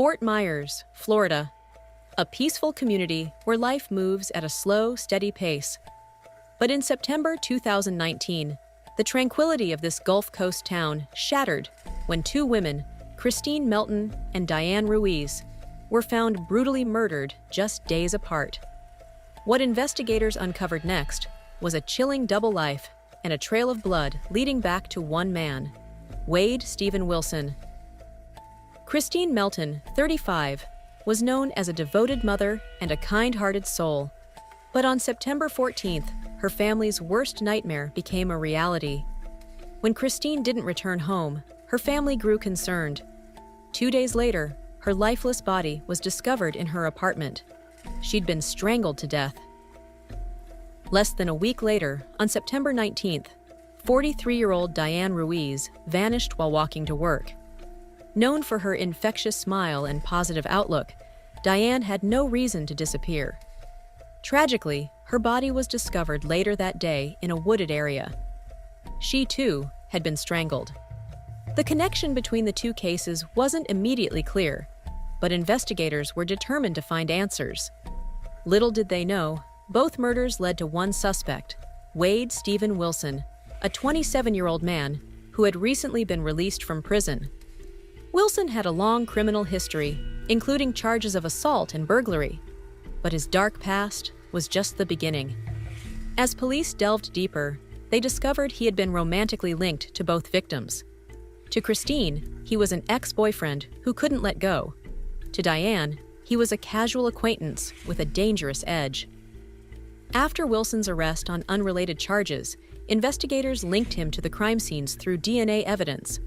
Fort Myers, Florida, a peaceful community where life moves at a slow, steady pace. But in September 2019, the tranquility of this Gulf Coast town shattered when two women, Kristine Melton and Diane Ruiz, were found brutally murdered just days apart. What investigators uncovered next was a chilling double life and a trail of blood leading back to one man, Wade Stephen Wilson. Kristine Melton, 35, was known as a devoted mother and a kind-hearted soul. But on September 14th, her family's worst nightmare became a reality. When Kristine didn't return home, her family grew concerned. 2 days later, her lifeless body was discovered in her apartment. She'd been strangled to death. Less than a week later, on September 19th, 43-year-old Diane Ruiz vanished while walking to work. Known for her infectious smile and positive outlook, Diane had no reason to disappear. Tragically, her body was discovered later that day in a wooded area. She, too, had been strangled. The connection between the two cases wasn't immediately clear, but investigators were determined to find answers. Little did they know, both murders led to one suspect, Wade Stephen Wilson, a 27-year-old man who had recently been released from prison. Wilson had a long criminal history, including charges of assault and burglary, but his dark past was just the beginning. As police delved deeper, they discovered he had been romantically linked to both victims. To Kristine, he was an ex-boyfriend who couldn't let go. To Diane, he was a casual acquaintance with a dangerous edge. After Wilson's arrest on unrelated charges, investigators linked him to the crime scenes through DNA evidence.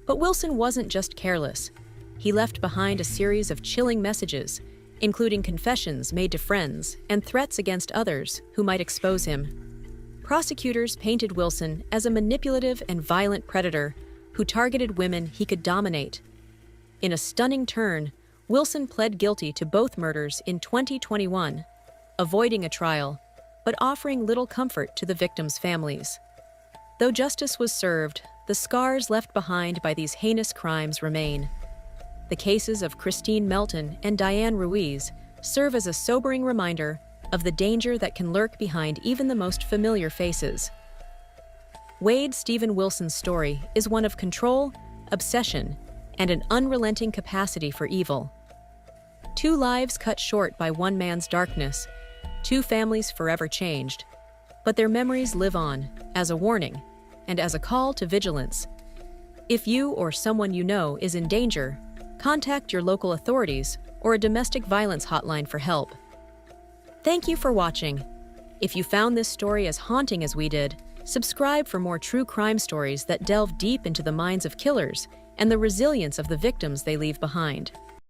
But Wilson wasn't just careless. He left behind a series of chilling messages, including confessions made to friends and threats against others who might expose him. Prosecutors painted Wilson as a manipulative and violent predator who targeted women he could dominate. In a stunning turn, Wilson pled guilty to both murders in 2021, avoiding a trial, but offering little comfort to the victims' families. Though justice was served, the scars left behind by these heinous crimes remain. The cases of Kristine Melton and Diane Ruiz serve as a sobering reminder of the danger that can lurk behind even the most familiar faces. Wade Stephen Wilson's story is one of control, obsession, and an unrelenting capacity for evil. Two lives cut short by one man's darkness, two families forever changed, but their memories live on as a warning and as a call to vigilance. If you or someone you know is in danger, contact your local authorities or a domestic violence hotline for help. Thank you for watching. If you found this story as haunting as we did, subscribe for more true crime stories that delve deep into the minds of killers and the resilience of the victims they leave behind.